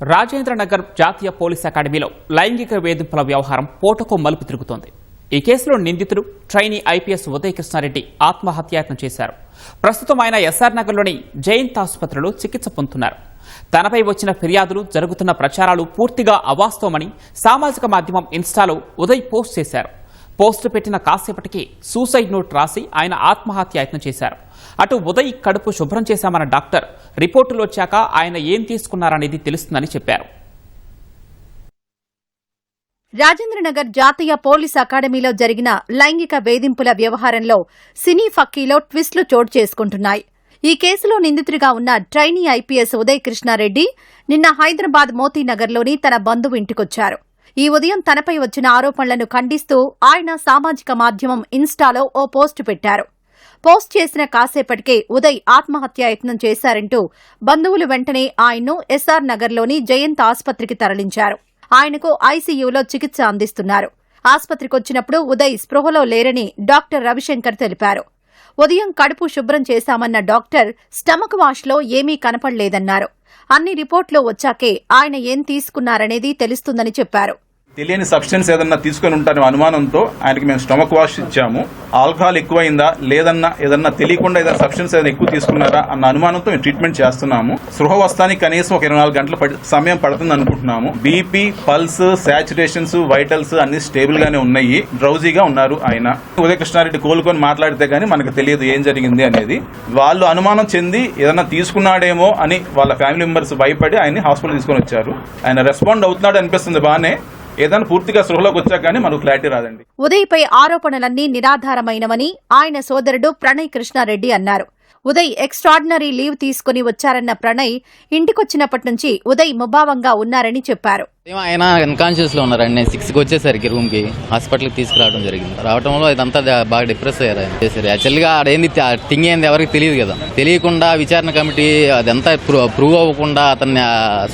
రాజేంద్రనగర్ జాతీయ పోలీస్ అకాడమీలో లైంగిక వేధింపుల వ్యవహారం పోటకు మలుపు తిరుగుతోంది. ఈ కేసులో నిందితుడు ట్రైనీ ఐపీఎస్ ఉదయ్ కృష్ణారెడ్డి ఆత్మహత్యాయత్నం చేశారు. ప్రస్తుతం ఆయన ఎస్ఆర్ నగర్లోని జయంత్ ఆసుపత్రిలో చికిత్స పొందుతున్నారు. తనపై వచ్చిన ఫిర్యాదులు, జరుగుతున్న ప్రచారాలు పూర్తిగా అవాస్తవమని సామాజిక మాధ్యమం ఇన్స్టాలో ఉదయ్ పోస్ట్ చేశారు. పోస్టు పెట్టిన కాసేపటికి సూసైడ్ నోట్ రాసి ఆయన ఆత్మహత్యాయత్నం చేశారు. అటు ఉదయ్ కడుపు శుభ్రం చేశామన్న డాక్టర్ రిపోర్టులు వచ్చాక ఆయన ఏం తీసుకున్నారనేది తెలుస్తుందని చెప్పారు. రాజేంద్రనగర్ జాతీయ పోలీస్ అకాడమీలో జరిగిన లైంగిక వేధింపుల వ్యవహారంలో సినీ ఫక్కీలో ట్విస్టులు చోటు చేసుకుంటున్నాయి. ఈ కేసులో నిందితుడిగా ఉన్న ట్రైనీ ఐపీఎస్ ఉదయ్ కృష్ణారెడ్డి నిన్న హైదరాబాద్ మోతీనగర్లోని తన బంధువు ఇంటికొచ్చారు. ఈ ఉదయం తనపై వచ్చిన ఆరోపణలను ఖండిస్తూ ఆయన సామాజిక మాధ్యమం ఇన్స్టాలో ఓ పోస్టు పెట్టారు. పోస్ట్ చేసిన కాసేపటికే ఉదయ్ ఆత్మహత్యాయత్నం చేశారంటూ బంధువులు వెంటనే ఆయన్ను ఎస్ఆర్ నగర్లోని జయంత్ ఆసుపత్రికి తరలించారు. ఆయనకు ఐసీయూలో చికిత్స అందిస్తున్నారు. ఆసుపత్రికొచ్చినప్పుడు ఉదయ్ స్పృహలో లేరని డాక్టర్ రవిశంకర్ తెలిపారు. ఉదయం కడుపు శుభ్రం చేశామన్న డాక్టర్ స్టమక్ వాష్లో ఏమీ కనపడలేదన్నారు. అన్ని రిపోర్టులు వచ్చాకే ఆయన ఏం తీసుకున్నారనేది తెలుస్తుందని చెప్పారు. తెలియని సబ్స్టెన్స్ ఏదన్నా తీసుకుని ఉంటారనే అనుమానంతో ఆయనకి మేము స్టమక్ వాష్ ఇచ్చాము. ఆల్కహాల్ ఎక్కువైందా లేదన్నా ఏదన్నా తెలియకుండా ఏదైనా సబ్స్టెన్స్ ఏదైనా ఎక్కువ తీసుకున్నారా అన్న అనుమానంతో మేము ట్రీట్మెంట్ చేస్తున్నాము. స్పృహ వస్తానికి కనీసం ఒక 24 గంటల సమయం పడుతుంది అనుకుంటున్నాము. బీపీ, పల్స్, సాచురేషన్స్, వైటల్స్ అన్ని స్టేబుల్ గానే ఉన్నాయి. డ్రౌజీగా ఉన్నారు ఆయన. ఉదయ్ కృష్ణారెడ్డి కోలుకొని మాట్లాడితే గానీ మనకు తెలియదు ఏం జరిగింది అనేది. వాళ్ళు అనుమానం చెంది ఏదన్నా తీసుకున్నాడేమో అని వాళ్ళ ఫ్యామిలీ మెంబర్స్ భయపడి ఆయన్ని హాస్పిటల్ తీసుకొని వచ్చారు. ఆయన రెస్పాండ్ అవుతున్నాడు అనిపిస్తుంది బానే. ఏదైనా పూర్తిగా సృహలోకి వచ్చాక కానీ మనకు క్లారిటీ రాదండి. ఉదయ్పై ఆరోపణలన్నీ నిరాధారమైనవని ఆయన సోదరుడు ప్రణయ్ కృష్ణారెడ్డి అన్నారు. ఉదయ్ ఎక్స్ట్రాడినరీ లీవ్ తీసుకుని వచ్చారన్న ప్రణయ్ ఇంటికొచ్చినప్పటి నుంచి ఉదయ్ ముభావంగా ఉన్నారని చెప్పారు. ఆయన అన్కాన్షియస్ లో ఉన్నారండి. నేను 6కి వచ్చేసరికి రూమ్ కి హాస్పిటల్కి తీసుకురావడం జరిగింది. రావడంలో ఇదంతా బాగా డిప్రెస్ అయ్యారు ఆయన. యాక్చువల్గా ఆడేంది థింగ్ ఏంది ఎవరికి తెలియదు కదా. తెలియకుండా విచారణ కమిటీ అదంతా ప్రూవ్ అవ్వకుండా అతన్ని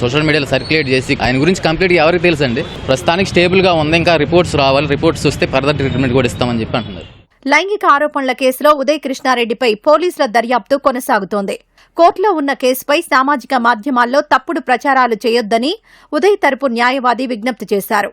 సోషల్ మీడియాలో సర్క్యులేట్ చేసి ఆయన గురించి కంప్లీట్ గా ఎవరికి తెలుసు అండి. ప్రస్తుతానికి స్టేబుల్ గా ఉంది. ఇంకా రిపోర్ట్స్ రావాలి. రిపోర్ట్స్ వస్తే ఫర్దర్ ట్రీట్మెంట్ కూడా ఇస్తామని చెప్పి అంటున్నారు. లైంగిక ఆరోపణల కేసులో ఉదయ్ కృష్ణారెడ్డిపై పోలీసుల దర్యాప్తు కొనసాగుతోంది. కోర్టులో ఉన్న కేసుపై సామాజిక మాధ్యమాల్లో తప్పుడు ప్రచారాలు చేయొద్దని ఉదయ్ తరపు న్యాయవాది విజ్ఞప్తి చేశారు.